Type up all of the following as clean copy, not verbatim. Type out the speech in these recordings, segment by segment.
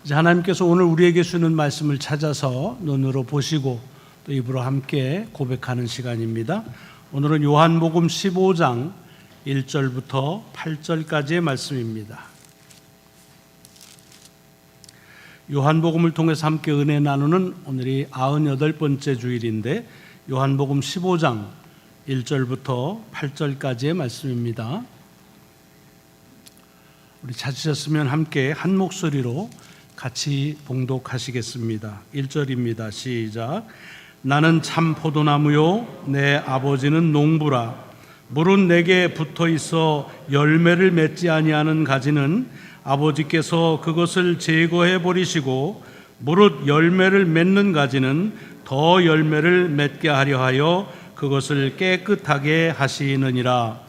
이제 하나님께서 오늘 우리에게 주는 말씀을 찾아서 눈으로 보시고 또 입으로 함께 고백하는 시간입니다. 오늘은 요한복음 15장 1절부터 8절까지의 말씀입니다. 요한복음을 통해서 함께 은혜 나누는 오늘이 98번째 주일인데 요한복음 15장 1절부터 8절까지의 말씀입니다. 우리 찾으셨으면 함께 한 목소리로 같이 봉독하시겠습니다. 1절입니다. 시작. 나는 참 포도나무요 내 아버지는 농부라. 물은 내게 붙어 있어 열매를 맺지 아니하는 가지는 아버지께서 그것을 제거해 버리시고 무릇 열매를 맺는 가지는 더 열매를 맺게 하려 하여 그것을 깨끗하게 하시느니라.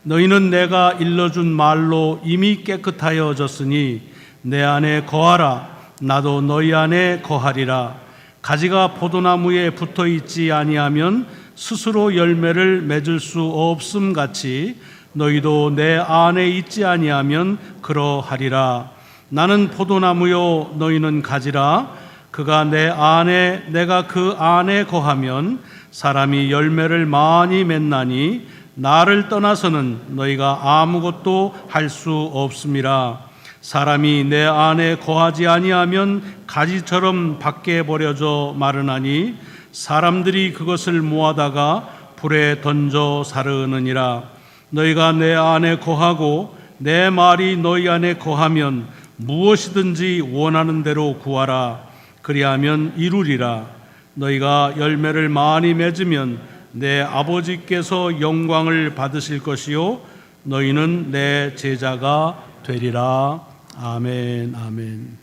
너희는 내가 일러준 말로 이미 깨끗하여졌으니 내 안에 거하라. 나도 너희 안에 거하리라. 가지가 포도나무에 붙어 있지 아니하면 스스로 열매를 맺을 수 없음 같이 너희도 내 안에 있지 아니하면 그러하리라. 나는 포도나무요 너희는 가지라. 그가 내 안에 내가 그 안에 거하면 사람이 열매를 많이 맺나니 나를 떠나서는 너희가 아무것도 할 수 없음이라. 사람이 내 안에 거하지 아니하면 가지처럼 밖에 버려져 마르나니 사람들이 그것을 모아다가 불에 던져 사르느니라. 너희가 내 안에 거하고 내 말이 너희 안에 거하면 무엇이든지 원하는 대로 구하라. 그리하면 이루리라. 너희가 열매를 많이 맺으면 내 아버지께서 영광을 받으실 것이요 너희는 내 제자가 되리라. 아멘. 아멘.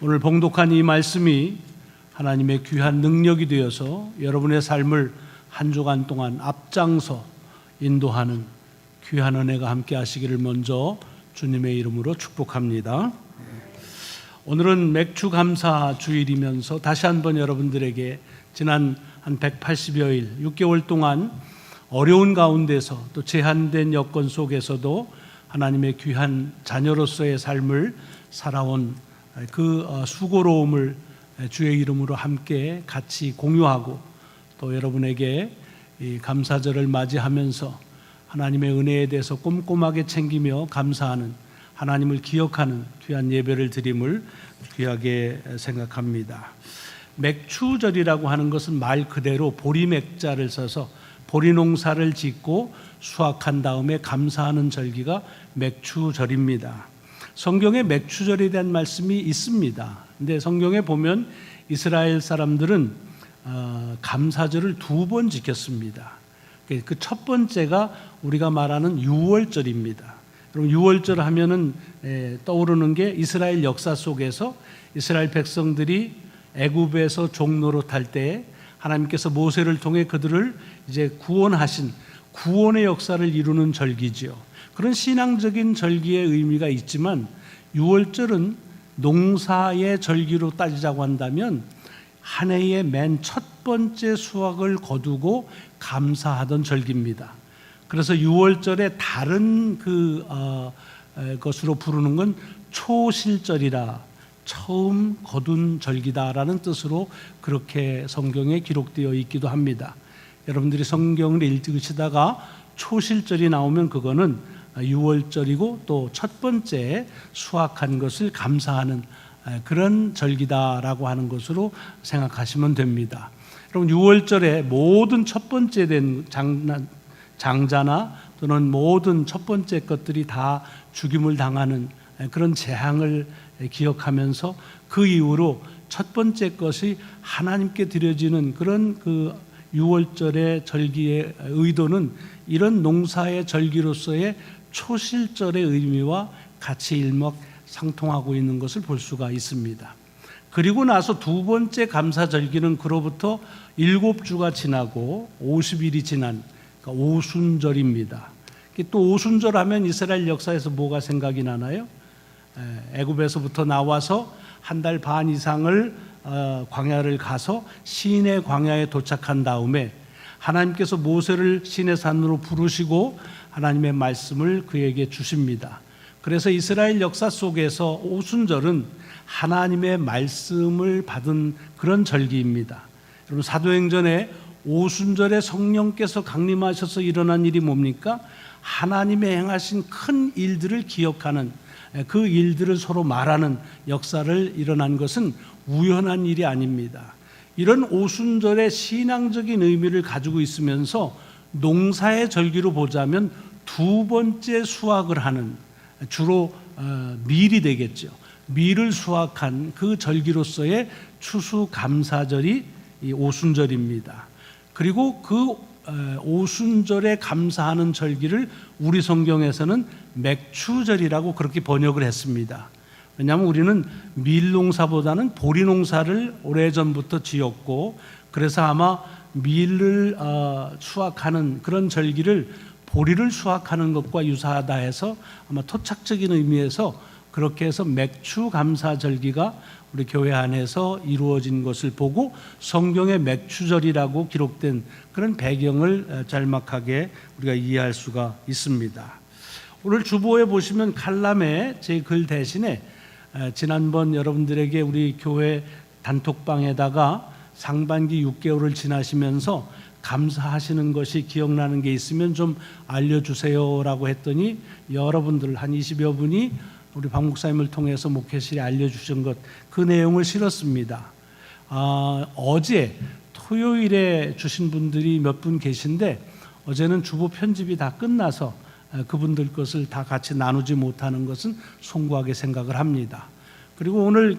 오늘 봉독한 이 말씀이 하나님의 귀한 능력이 되어서 여러분의 삶을 한 주간 동안 앞장서 인도하는 귀한 은혜가 함께 하시기를 먼저 주님의 이름으로 축복합니다. 오늘은 맥주 감사 주일이면서 다시 한번 여러분들에게 지난 한 180여일 6개월 동안 어려운 가운데서 또 제한된 여건 속에서도 하나님의 귀한 자녀로서의 삶을 살아온 그 수고로움을 주의 이름으로 함께 같이 공유하고 또 여러분에게 이 감사절을 맞이하면서 하나님의 은혜에 대해서 꼼꼼하게 챙기며 감사하는 하나님을 기억하는 귀한 예배를 드림을 귀하게 생각합니다. 맥추절이라고 하는 것은 말 그대로 보리맥자를 써서 보리농사를 짓고 수확한 다음에 감사하는 절기가 맥추절입니다. 성경에 맥추절에 대한 말씀이 있습니다. 근데 성경에 보면 이스라엘 사람들은 감사절을 2번 지켰습니다. 그 첫 번째가 우리가 말하는 유월절입니다. 그럼 유월절 하면은 떠오르는 게 이스라엘 역사 속에서 이스라엘 백성들이 애굽에서 종노릇할 때 하나님께서 모세를 통해 그들을 이제 구원하신 구원의 역사를 이루는 절기지요. 그런 신앙적인 절기의 의미가 있지만 유월절은 농사의 절기로 따지자고 한다면 한 해의 맨 첫 번째 수확을 거두고 감사하던 절기입니다. 그래서 유월절의 다른 것으로 부르는 건 초실절이라 처음 거둔 절기다라는 뜻으로 그렇게 성경에 기록되어 있기도 합니다. 여러분들이 성경을 읽으시다가 초실절이 나오면 그거는 유월절이고 또 첫 번째 수확한 것을 감사하는 그런 절기다라고 하는 것으로 생각하시면 됩니다. 그럼 유월절에 모든 첫 번째 된 장자나 또는 모든 첫 번째 것들이 다 죽임을 당하는 그런 재앙을 기억하면서 그 이후로 첫 번째 것이 하나님께 드려지는 그런 그 유월절의 절기의 의도는 이런 농사의 절기로서의 초실절의 의미와 같이 일맥상통하고 있는 것을 볼 수가 있습니다. 그리고 나서 두 번째 감사절기는 그로부터 7주가 지나고 50일이 지난 그러니까 오순절입니다. 또 오순절 하면 이스라엘 역사에서 뭐가 생각이 나나요? 애굽에서부터 나와서 한 달 반 이상을 광야를 가서 시내 광야에 도착한 다음에 하나님께서 모세를 시내산으로 부르시고 하나님의 말씀을 그에게 주십니다. 그래서 이스라엘 역사 속에서 오순절은 하나님의 말씀을 받은 그런 절기입니다. 여러분, 사도행전에 오순절에 성령께서 강림하셔서 일어난 일이 뭡니까? 하나님의 행하신 큰 일들을 기억하는, 그 일들을 서로 말하는 역사를 일어난 것은 우연한 일이 아닙니다. 이런 오순절의 신앙적인 의미를 가지고 있으면서 농사의 절기로 보자면 두 번째 수확을 하는, 주로 밀이 되겠죠. 밀을 수확한 그 절기로서의 추수감사절이 이 오순절입니다. 그리고 그 오순절에 감사하는 절기를 우리 성경에서는 맥추절이라고 그렇게 번역을 했습니다. 왜냐하면 우리는 밀농사보다는 보리농사를 오래전부터 지었고, 그래서 아마 밀을 수확하는 그런 절기를 보리를 수확하는 것과 유사하다 해서 아마 토착적인 의미에서 그렇게 해서 맥추감사절기가 우리 교회 안에서 이루어진 것을 보고 성경의 맥추절이라고 기록된 그런 배경을 짤막하게 우리가 이해할 수가 있습니다. 오늘 주보에 보시면 칼럼에 제 글 대신에 지난번 여러분들에게 우리 교회 단톡방에다가 상반기 6개월을 지나시면서 감사하시는 것이 기억나는 게 있으면 좀 알려주세요라고 했더니 여러분들 한 20여 분이 우리 박 목사님을 통해서 목회실에 알려주신 것, 그 내용을 실었습니다. 어제 토요일에 주신 분들이 몇 분 계신데 어제는 주보 편집이 다 끝나서 그분들 것을 다 같이 나누지 못하는 것은 송구하게 생각을 합니다. 그리고 오늘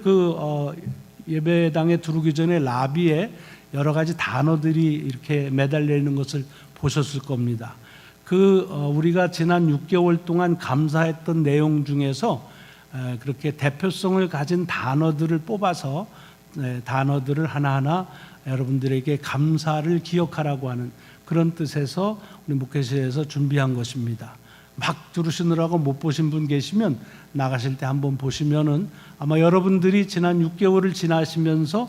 예배당에 들어오기 전에 라비에 여러 가지 단어들이 이렇게 매달려 있는 것을 보셨을 겁니다. 우리가 지난 6개월 동안 감사했던 내용 중에서 그렇게 대표성을 가진 단어들을 뽑아서 단어들을 하나하나 여러분들에게 감사를 기억하라고 하는 그런 뜻에서 우리 목회실에서 준비한 것입니다. 막 들으시느라고 못 보신 분 계시면 나가실 때 한번 보시면은 아마 여러분들이 지난 6개월을 지나시면서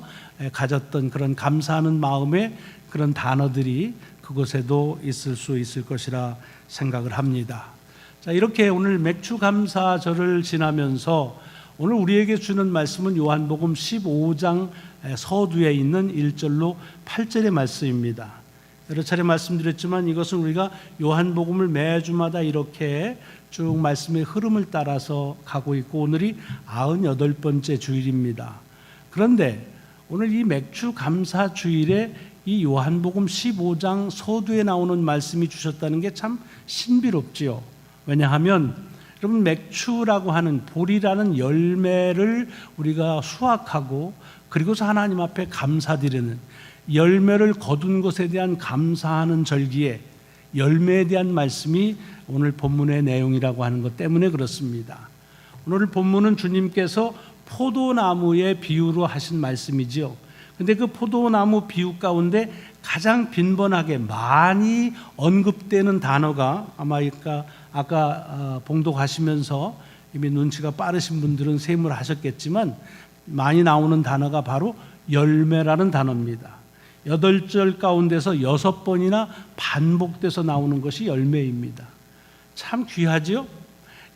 가졌던 그런 감사하는 마음의 그런 단어들이 그곳에도 있을 수 있을 것이라 생각을 합니다. 자, 이렇게 오늘 맥추감사절을 지나면서 오늘 우리에게 주는 말씀은 요한복음 15장 서두에 있는 1절로 8절의 말씀입니다. 여러 차례 말씀드렸지만 이것은 우리가 요한복음을 매주마다 이렇게 쭉 말씀의 흐름을 따라서 가고 있고 오늘이 98번째 주일입니다. 그런데 오늘 이 맥추감사 주일에 이 요한복음 15장 서두에 나오는 말씀이 주셨다는 게 참 신비롭지요. 왜냐하면 여러분, 맥추라고 하는 보리라는 열매를 우리가 수확하고 그리고서 하나님 앞에 감사드리는, 열매를 거둔 것에 대한 감사하는 절기에 열매에 대한 말씀이 오늘 본문의 내용이라고 하는 것 때문에 그렇습니다. 오늘 본문은 주님께서 포도나무의 비유로 하신 말씀이지요. 근데 그 포도나무 비유 가운데 가장 빈번하게 많이 언급되는 단어가 아까 봉독하시면서 이미 눈치가 빠르신 분들은 세무를 하셨겠지만 많이 나오는 단어가 바로 열매라는 단어입니다. 8절 가운데서 6번이나 반복돼서 나오는 것이 열매입니다. 참 귀하죠?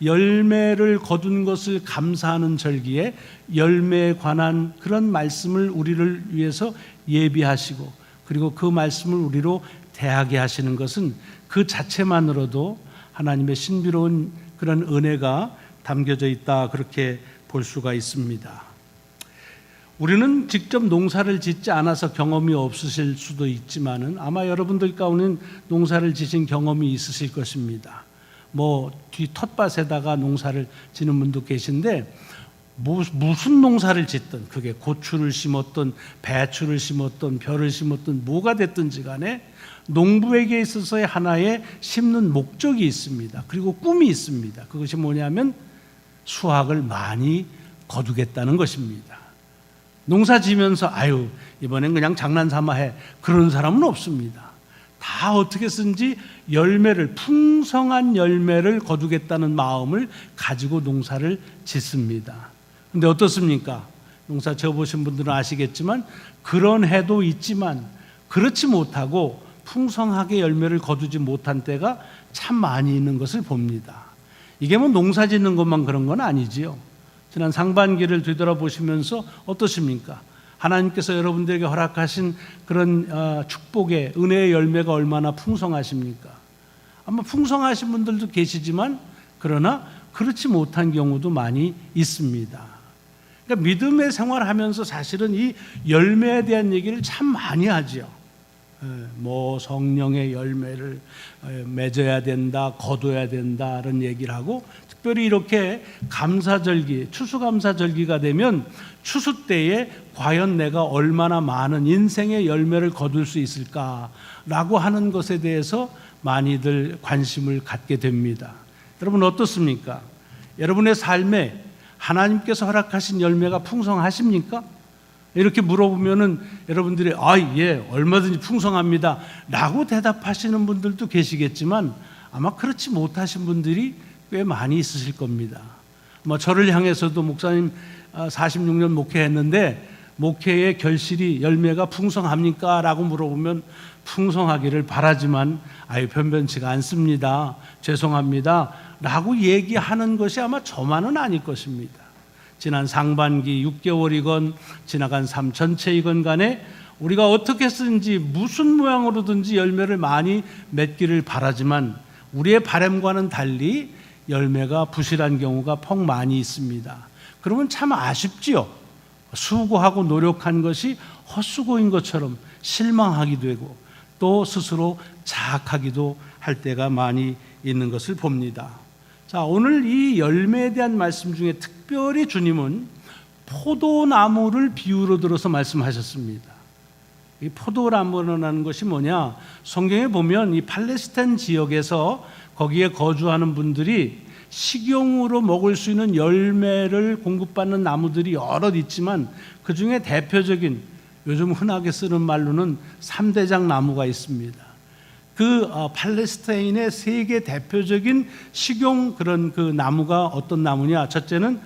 열매를 거둔 것을 감사하는 절기에 열매에 관한 그런 말씀을 우리를 위해서 예비하시고 그리고 그 말씀을 우리로 대하게 하시는 것은 그 자체만으로도 하나님의 신비로운 그런 은혜가 담겨져 있다, 그렇게 볼 수가 있습니다. 우리는 직접 농사를 짓지 않아서 경험이 없으실 수도 있지만은 아마 여러분들 가운데는 농사를 지신 경험이 있으실 것입니다. 뒤 텃밭에다가 농사를 지는 분도 계신데 무슨 농사를 짓든 그게 고추를 심었든 배추를 심었든 벼를 심었든 뭐가 됐든지 간에 농부에게 있어서의 하나의 심는 목적이 있습니다. 그리고 꿈이 있습니다. 그것이 뭐냐면 수확을 많이 거두겠다는 것입니다. 농사 지면서 이번엔 그냥 장난삼아 해, 그런 사람은 없습니다. 다 어떻게 쓴지 풍성한 열매를 거두겠다는 마음을 가지고 농사를 짓습니다. 근데 어떻습니까? 농사 지어보신 분들은 아시겠지만 그런 해도 있지만 그렇지 못하고 풍성하게 열매를 거두지 못한 때가 참 많이 있는 것을 봅니다. 이게 뭐 농사 짓는 것만 그런 건 아니지요. 지난 상반기를 뒤돌아보시면서 어떠십니까? 하나님께서 여러분들에게 허락하신 그런 축복의 은혜의 열매가 얼마나 풍성하십니까? 아마 풍성하신 분들도 계시지만 그러나 그렇지 못한 경우도 많이 있습니다. 그러니까 믿음의 생활하면서 사실은 이 열매에 대한 얘기를 참 많이 하죠. 뭐 성령의 열매를 맺어야 된다, 거둬야 된다는 얘기를 하고, 특별히 이렇게 감사절기, 추수감사절기가 되면 추수 때에 과연 내가 얼마나 많은 인생의 열매를 거둘 수 있을까라고 하는 것에 대해서 많이들 관심을 갖게 됩니다. 여러분 어떻습니까? 여러분의 삶에 하나님께서 허락하신 열매가 풍성하십니까? 이렇게 물어보면은 여러분들이 예, 얼마든지 풍성합니다 라고 대답하시는 분들도 계시겠지만 아마 그렇지 못하신 분들이 꽤 많이 있으실 겁니다. 저를 향해서도 목사님 46년 목회했는데 목회의 결실이 열매가 풍성합니까? 라고 물어보면 풍성하기를 바라지만 변변치가 않습니다, 죄송합니다 라고 얘기하는 것이 아마 저만은 아닐 것입니다. 지난 상반기 6개월이건 지나간 삶 전체이건 간에 우리가 어떻게 했든지 무슨 모양으로든지 열매를 많이 맺기를 바라지만 우리의 바람과는 달리 열매가 부실한 경우가 퍽 많이 있습니다. 그러면 참 아쉽지요. 수고하고 노력한 것이 헛수고인 것처럼 실망하기도 되고 또 스스로 자학하기도 할 때가 많이 있는 것을 봅니다. 자, 오늘 이 열매에 대한 말씀 중에 특별히 주님은 포도나무를 비유로 들어서 말씀하셨습니다. 이 포도나무라는 것이 뭐냐? 성경에 보면 이 팔레스타인 지역에서 거기에 거주하는 분들이 식용으로 먹을 수 있는 열매를 공급받는 나무들이 여럿 있지만 그 중에 대표적인, 요즘 흔하게 쓰는 말로는 3대장 나무가 있습니다. 그 팔레스타인의 세계 대표적인 식용 그런 그 나무가 어떤 나무냐? 첫째는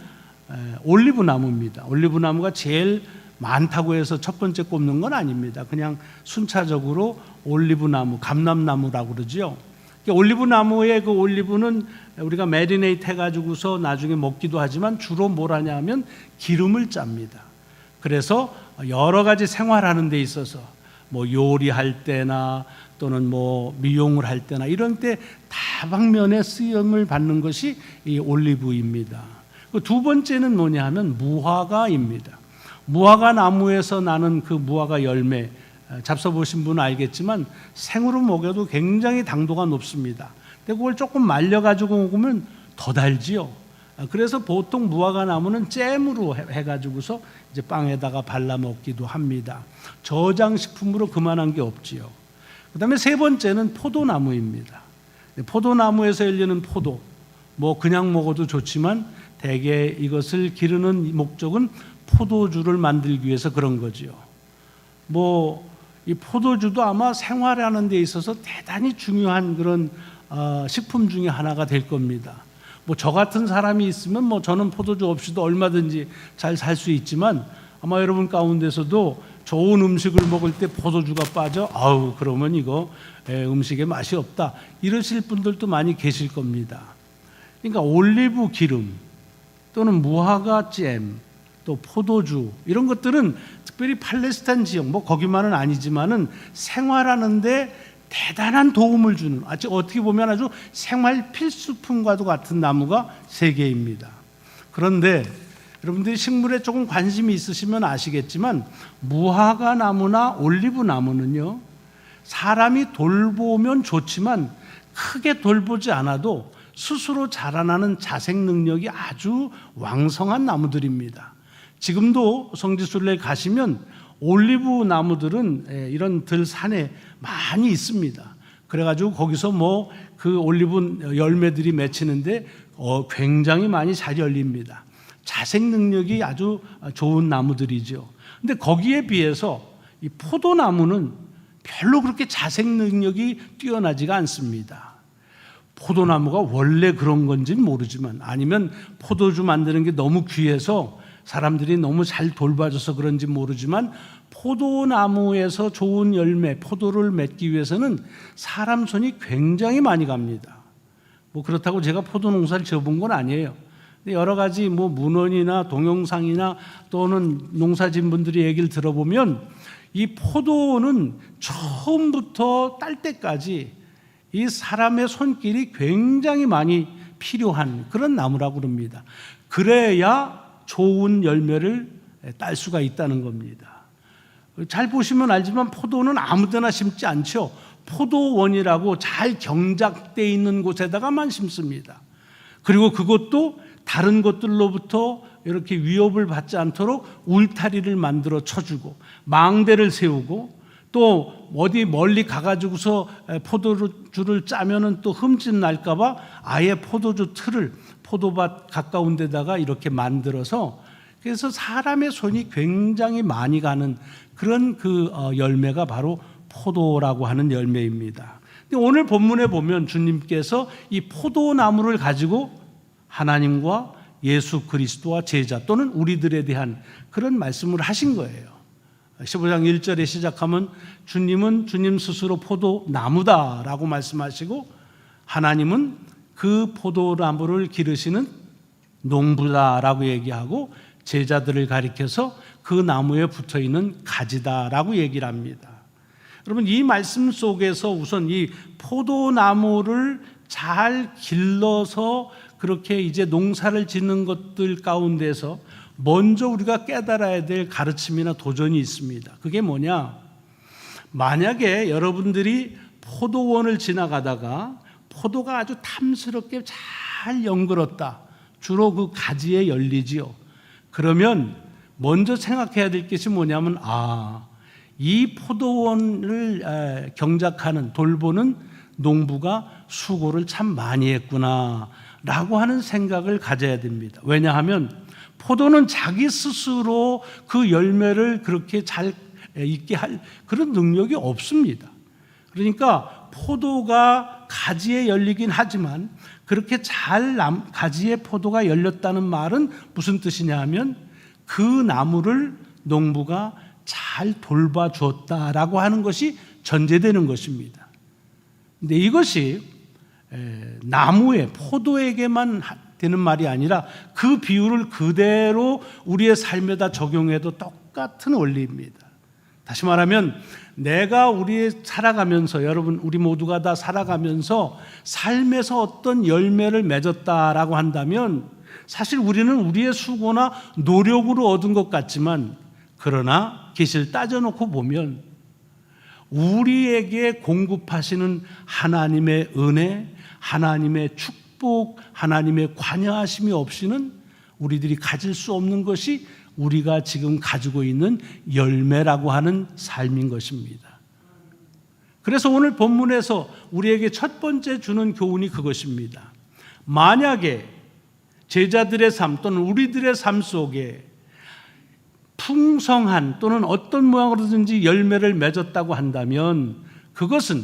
올리브 나무입니다. 올리브 나무가 제일 많다고 해서 첫 번째 꼽는 건 아닙니다. 그냥 순차적으로 올리브 나무, 감람나무라고 그러죠. 올리브 나무의 그 올리브는 우리가 매리네이트 해가지고서 나중에 먹기도 하지만 주로 뭘 하냐면 기름을 짭니다. 그래서 여러 가지 생활하는 데 있어서 뭐 요리할 때나 또는 뭐 미용을 할 때나 이런 때 다방면에 쓰임을 받는 것이 이 올리브입니다. 두 번째는 뭐냐 하면 무화과입니다. 무화과 나무에서 나는 그 무화과 열매, 잡숴보신 분은 알겠지만 생으로 먹여도 굉장히 당도가 높습니다. 근데 그걸 조금 말려가지고 먹으면 더 달지요. 그래서 보통 무화과 나무는 잼으로 해가지고서 이제 빵에다가 발라 먹기도 합니다. 저장식품으로 그만한 게 없지요. 그 다음에 세 번째는 포도나무입니다. 포도나무에서 열리는 포도, 뭐 그냥 먹어도 좋지만 대개 이것을 기르는 목적은 포도주를 만들기 위해서 그런 거지요. 이 포도주도 아마 생활하는 데 있어서 대단히 중요한 그런 식품 중에 하나가 될 겁니다. 저 같은 사람이 있으면 저는 포도주 없이도 얼마든지 잘 살 수 있지만 아마 여러분 가운데서도 좋은 음식을 먹을 때 포도주가 빠져 그러면 이거 음식에 맛이 없다 이러실 분들도 많이 계실 겁니다. 그러니까 올리브 기름 또는 무화과 잼 또 포도주 이런 것들은 특별히 팔레스타인 지역 거기만은 아니지만은 생활하는데 대단한 도움을 주는, 어떻게 보면 아주 생활 필수품과도 같은 나무가 세 개입니다. 그런데 여러분들이 식물에 조금 관심이 있으시면 아시겠지만 무화과 나무나 올리브 나무는요, 사람이 돌보면 좋지만 크게 돌보지 않아도 스스로 자라나는 자생 능력이 아주 왕성한 나무들입니다. 지금도 성지순례 가시면 올리브 나무들은 이런 들산에 많이 있습니다. 그래가지고 거기서 그 올리브 열매들이 맺히는데 굉장히 많이 잘 열립니다. 자생 능력이 아주 좋은 나무들이죠. 근데 거기에 비해서 이 포도나무는 별로 그렇게 자생 능력이 뛰어나지가 않습니다. 포도나무가 원래 그런 건지는 모르지만 아니면 포도주 만드는 게 너무 귀해서 사람들이 너무 잘 돌봐줘서 그런지 모르지만 포도나무에서 좋은 열매, 포도를 맺기 위해서는 사람 손이 굉장히 많이 갑니다. 뭐 그렇다고 제가 포도 농사를 지어본 건 아니에요. 근데 여러 가지 뭐 문헌이나 동영상이나 또는 농사진 분들의 얘기를 들어보면 이 포도는 처음부터 딸 때까지 이 사람의 손길이 굉장히 많이 필요한 그런 나무라고 그럽니다. 그래야 좋은 열매를 딸 수가 있다는 겁니다. 잘 보시면 알지만 포도는 아무데나 심지 않죠. 포도원이라고 잘 경작되어 있는 곳에다가만 심습니다. 그리고 그것도 다른 것들로부터 이렇게 위협을 받지 않도록 울타리를 만들어 쳐주고 망대를 세우고 또 어디 멀리 가가지고서 포도주를 짜면은 또 흠집 날까봐 아예 포도주 틀을 포도밭 가까운 데다가 이렇게 만들어서 그래서 사람의 손이 굉장히 많이 가는 그런 열매가 바로 포도라고 하는 열매입니다. 근데 오늘 본문에 보면 주님께서 이 포도나무를 가지고 하나님과 예수 그리스도와 제자 또는 우리들에 대한 그런 말씀을 하신 거예요. 15장 1절에 시작하면 주님은 주님 스스로 포도나무다라고 말씀하시고 하나님은 그 포도나무를 기르시는 농부다라고 얘기하고 제자들을 가리켜서 그 나무에 붙어있는 가지다라고 얘기를 합니다. 여러분 이 말씀 속에서 우선 이 포도나무를 잘 길러서 그렇게 이제 농사를 짓는 것들 가운데서 먼저 우리가 깨달아야 될 가르침이나 도전이 있습니다. 그게 뭐냐? 만약에 여러분들이 포도원을 지나가다가 포도가 아주 탐스럽게 잘 연그렀다. 주로 그 가지에 열리지요. 그러면 먼저 생각해야 될 것이 뭐냐면 이 포도원을 경작하는 돌보는 농부가 수고를 참 많이 했구나 라고 하는 생각을 가져야 됩니다. 왜냐하면 포도는 자기 스스로 그 열매를 그렇게 잘 있게 할 그런 능력이 없습니다. 그러니까 포도가 가지에 열리긴 하지만 그렇게 잘 가지에 포도가 열렸다는 말은 무슨 뜻이냐 하면 그 나무를 농부가 잘 돌봐주었다라고 하는 것이 전제되는 것입니다. 근데 이것이 나무에 포도에게만 되는 말이 아니라 그 비유를 그대로 우리의 삶에다 적용해도 똑같은 원리입니다. 다시 말하면 내가 살아가면서 여러분 우리 모두가 다 살아가면서 삶에서 어떤 열매를 맺었다라고 한다면 사실 우리는 우리의 수고나 노력으로 얻은 것 같지만 그러나 계시를 따져놓고 보면 우리에게 공급하시는 하나님의 은혜, 하나님의 축복, 하나님의 관여하심이 없이는 우리들이 가질 수 없는 것이 우리가 지금 가지고 있는 열매라고 하는 삶인 것입니다. 그래서 오늘 본문에서 우리에게 첫 번째 주는 교훈이 그것입니다. 만약에 제자들의 삶 또는 우리들의 삶 속에 풍성한 또는 어떤 모양으로든지 열매를 맺었다고 한다면 그것은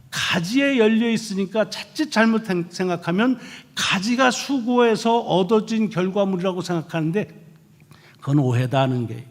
가지에 열려 있으니까 자칫 잘못 생각하면 가지가 수고해서 얻어진 결과물이라고 생각하는데 그건 오해다 하는 게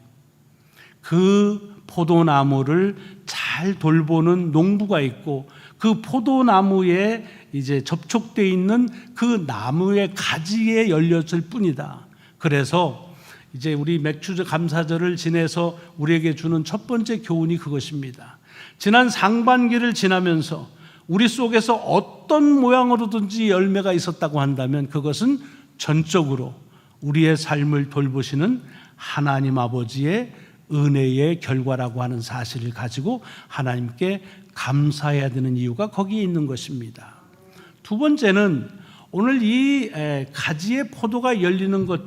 그 포도나무를 잘 돌보는 농부가 있고 그 포도나무에 이제 접촉되어 있는 그 나무의 가지에 열렸을 뿐이다. 그래서 이제 우리 맥주 감사절을 지내서 우리에게 주는 첫 번째 교훈이 그것입니다. 지난 상반기를 지나면서 우리 속에서 어떤 모양으로든지 열매가 있었다고 한다면 그것은 전적으로 우리의 삶을 돌보시는 하나님 아버지의 은혜의 결과라고 하는 사실을 가지고 하나님께 감사해야 되는 이유가 거기에 있는 것입니다. 두 번째는 오늘 이 가지에 포도가 열리는 것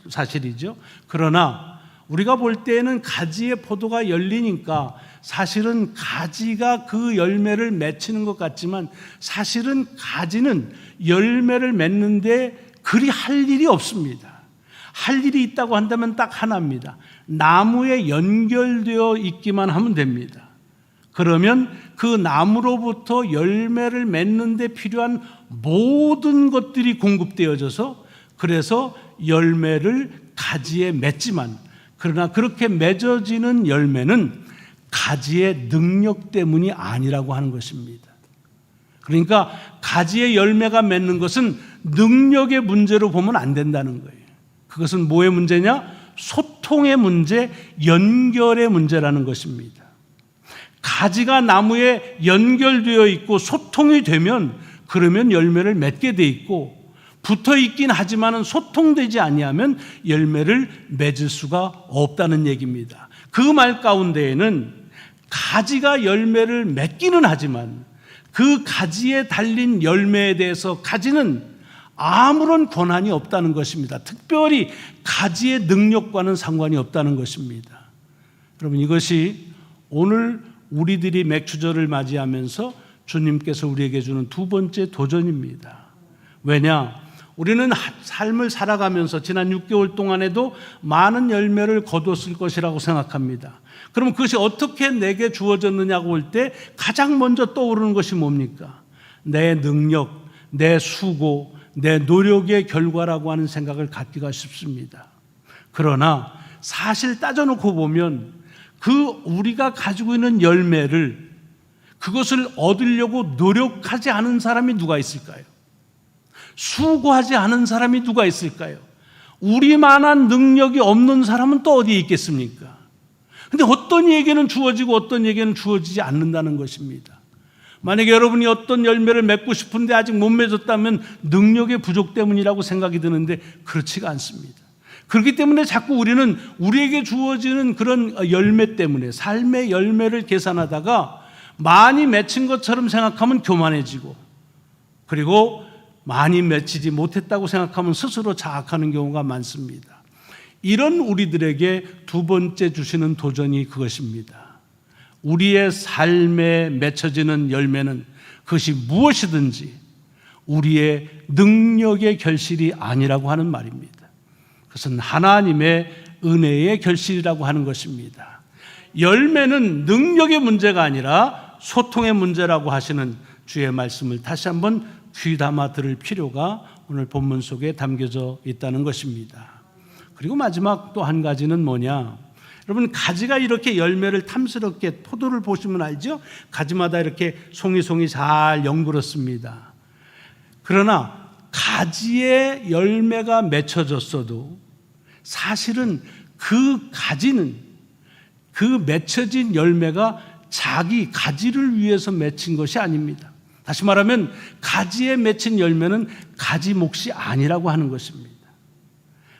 사실이죠. 그러나 우리가 볼 때에는 가지에 포도가 열리니까 사실은 가지가 그 열매를 맺히는 것 같지만 사실은 가지는 열매를 맺는데 그리 할 일이 없습니다. 할 일이 있다고 한다면 딱 하나입니다. 나무에 연결되어 있기만 하면 됩니다. 그러면 그 나무로부터 열매를 맺는 데 필요한 모든 것들이 공급되어져서 그래서 열매를 가지에 맺지만 그러나 그렇게 맺어지는 열매는 가지의 능력 때문이 아니라고 하는 것입니다. 그러니까 가지에 열매가 맺는 것은 능력의 문제로 보면 안 된다는 거예요. 그것은 뭐의 문제냐? 소통의 문제, 연결의 문제라는 것입니다. 가지가 나무에 연결되어 있고 소통이 되면 그러면 열매를 맺게 돼 있고, 붙어 있긴 하지만 소통되지 아니하면 열매를 맺을 수가 없다는 얘기입니다. 그 말 가운데에는 가지가 열매를 맺기는 하지만 그 가지에 달린 열매에 대해서 가지는 아무런 권한이 없다는 것입니다. 특별히 가지의 능력과는 상관이 없다는 것입니다. 여러분, 이것이 오늘 우리들이 맥주절을 맞이하면서 주님께서 우리에게 주는 두 번째 도전입니다. 왜냐? 우리는 삶을 살아가면서 지난 6개월 동안에도 많은 열매를 거뒀을 것이라고 생각합니다. 그럼 그것이 어떻게 내게 주어졌느냐고 볼 때 가장 먼저 떠오르는 것이 뭡니까? 내 능력, 내 수고, 내 노력의 결과라고 하는 생각을 갖기가 쉽습니다. 그러나 사실 따져놓고 보면 그 우리가 가지고 있는 열매를, 그것을 얻으려고 노력하지 않은 사람이 누가 있을까요? 수고하지 않은 사람이 누가 있을까요? 우리만한 능력이 없는 사람은 또 어디에 있겠습니까? 근데 어떤 이에게는 주어지고 어떤 이에게는 주어지지 않는다는 것입니다. 만약에 여러분이 어떤 열매를 맺고 싶은데 아직 못 맺었다면 능력의 부족 때문이라고 생각이 드는데 그렇지가 않습니다. 그렇기 때문에 자꾸 우리는 우리에게 주어지는 그런 열매 때문에 삶의 열매를 계산하다가 많이 맺힌 것처럼 생각하면 교만해지고, 그리고 많이 맺히지 못했다고 생각하면 스스로 자학하는 경우가 많습니다. 이런 우리들에게 두 번째 주시는 도전이 그것입니다. 우리의 삶에 맺혀지는 열매는 그것이 무엇이든지 우리의 능력의 결실이 아니라고 하는 말입니다. 그것은 하나님의 은혜의 결실이라고 하는 것입니다. 열매는 능력의 문제가 아니라 소통의 문제라고 하시는 주의 말씀을 다시 한번 귀담아 들을 필요가 오늘 본문 속에 담겨져 있다는 것입니다. 그리고 마지막 또 한 가지는 뭐냐? 여러분, 가지가 이렇게 열매를 탐스럽게, 포도를 보시면 알죠? 가지마다 이렇게 송이송이 잘 연그렇습니다. 그러나 가지에 열매가 맺혀졌어도 사실은 그 가지는, 그 맺혀진 열매가 자기 가지를 위해서 맺힌 것이 아닙니다. 다시 말하면 가지에 맺힌 열매는 가지 몫이 아니라고 하는 것입니다.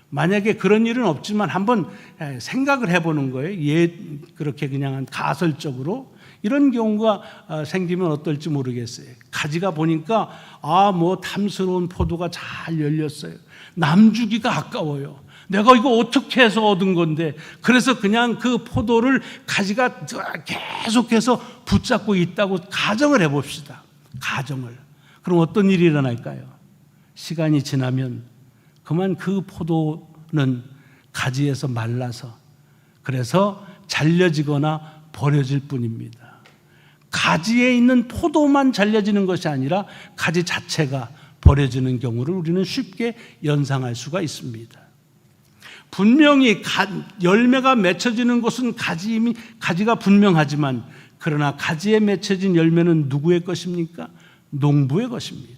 만약에 그런 일은 없지만 한번 생각을 해보는 거예요. 그렇게 그냥 가설적으로 이런 경우가 생기면 어떨지 모르겠어요. 가지가 보니까 뭐 탐스러운 포도가 잘 열렸어요. 남주기가 아까워요. 내가 이거 어떻게 해서 얻은 건데, 그래서 그냥 그 포도를 가지가 계속해서 붙잡고 있다고 가정을 해봅시다. 가정을. 그럼 어떤 일이 일어날까요? 시간이 지나면 그만 그 포도는 가지에서 말라서, 그래서 잘려지거나 버려질 뿐입니다. 가지에 있는 포도만 잘려지는 것이 아니라 가지 자체가 버려지는 경우를 우리는 쉽게 연상할 수가 있습니다. 분명히 열매가 맺혀지는 것은 가지가 분명하지만, 그러나 가지에 맺혀진 열매는 누구의 것입니까? 농부의 것입니다.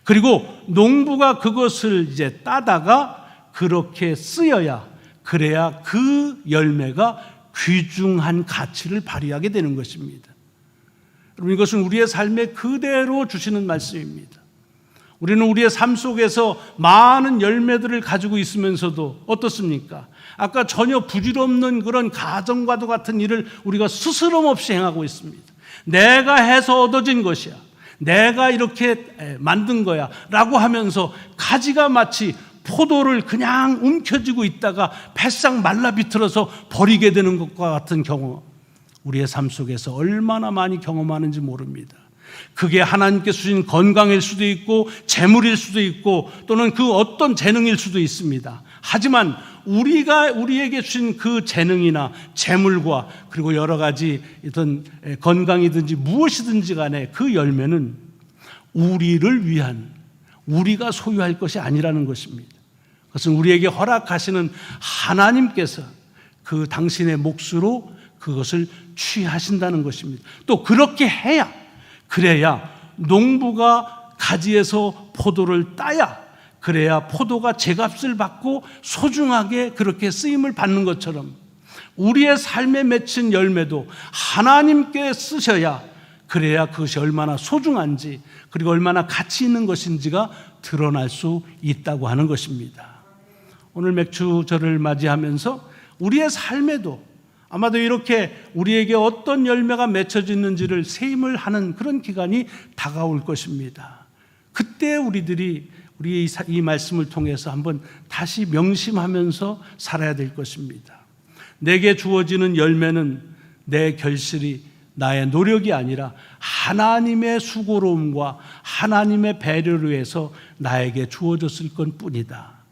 그리고 농부가 그것을 이제 따다가 그렇게 쓰여야, 그래야 그 열매가 귀중한 가치를 발휘하게 되는 것입니다. 여러분, 이것은 우리의 삶에 그대로 주시는 말씀입니다. 우리는 우리의 삶 속에서 많은 열매들을 가지고 있으면서도 어떻습니까? 아까 전혀 부질없는 그런 가정과도 같은 일을 우리가 스스럼 없이 행하고 있습니다. 내가 해서 얻어진 것이야, 내가 이렇게 만든 거야 라고 하면서 가지가 마치 포도를 그냥 움켜쥐고 있다가 바싹 말라 비틀어서 버리게 되는 것과 같은 경우, 우리의 삶 속에서 얼마나 많이 경험하는지 모릅니다. 그게 하나님께 주신 건강일 수도 있고 재물일 수도 있고 또는 그 어떤 재능일 수도 있습니다. 하지만 우리에게 주신 그 재능이나 재물과 그리고 여러 가지 어떤 건강이든지 무엇이든지 간에 그 열매는 우리를 위한, 우리가 소유할 것이 아니라는 것입니다. 그것은 우리에게 허락하시는 하나님께서 그 당신의 몫으로 그것을 취하신다는 것입니다. 또 그렇게 해야, 그래야 농부가 가지에서 포도를 따야 그래야 포도가 제값을 받고 소중하게 그렇게 쓰임을 받는 것처럼 우리의 삶에 맺힌 열매도 하나님께 쓰셔야 그래야 그것이 얼마나 소중한지 그리고 얼마나 가치 있는 것인지가 드러날 수 있다고 하는 것입니다. 오늘 맥주절을 맞이하면서 우리의 삶에도 아마도 이렇게 우리에게 어떤 열매가 맺혀지는지를 세임을 하는 그런 기간이 다가올 것입니다. 그때 우리들이 우리의 이 말씀을 통해서 한번 다시 명심하면서 살아야 될 것입니다. 내게 주어지는 열매는 내 결실이 나의 노력이 아니라 하나님의 수고로움과 하나님의 배려로 해서 나에게 주어졌을 것뿐이다.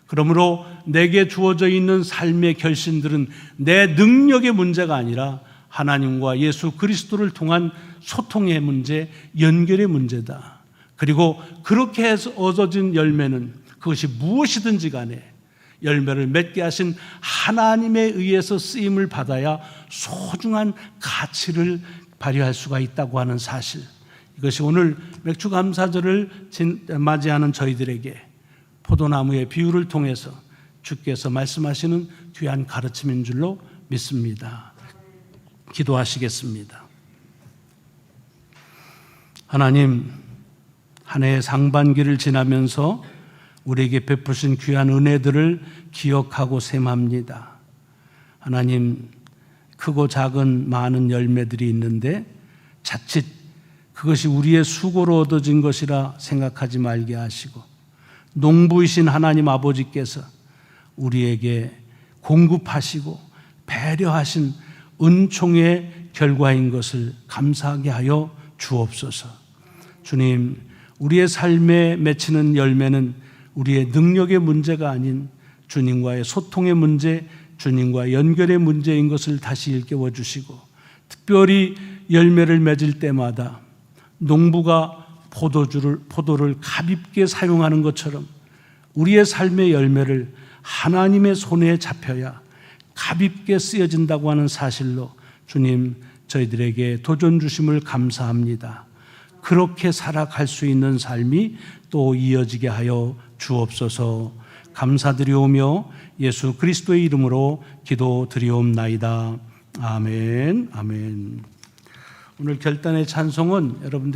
그러므로 내게 주어져 있는 삶의 결신들은 내 능력의 문제가 아니라 하나님과 예수 그리스도를 통한 소통의 문제, 연결의 문제다. 그리고 그렇게 해서 얻어진 열매는 그것이 무엇이든지 간에 열매를 맺게 하신 하나님에 의해서 쓰임을 받아야 소중한 가치를 발휘할 수가 있다고 하는 사실, 이것이 오늘 맥주감사절을 맞이하는 저희들에게 포도나무의 비유를 통해서 주께서 말씀하시는 귀한 가르침인 줄로 믿습니다. 기도하시겠습니다. 하나님, 한 해의 상반기를 지나면서 우리에게 베푸신 귀한 은혜들을 기억하고 셈합니다. 하나님, 크고 작은 많은 열매들이 있는데 자칫 그것이 우리의 수고로 얻어진 것이라 생각하지 말게 하시고 농부이신 하나님 아버지께서 우리에게 공급하시고 배려하신 은총의 결과인 것을 감사하게 하여 주옵소서. 주님, 우리의 삶에 맺히는 열매는 우리의 능력의 문제가 아닌 주님과의 소통의 문제, 주님과 연결의 문제인 것을 다시 일깨워 주시고, 특별히 열매를 맺을 때마다 농부가 포도를 가볍게 사용하는 것처럼 우리의 삶의 열매를 하나님의 손에 잡혀야 가볍게 쓰여진다고 하는 사실로 주님, 저희들에게 도전 주심을 감사합니다. 그렇게 살아갈 수 있는 삶이 또 이어지게 하여 주옵소서. 감사드리오며 예수 그리스도의 이름으로 기도드리옵나이다. 아멘. 아멘. 오늘 결단의 찬송은 여러분들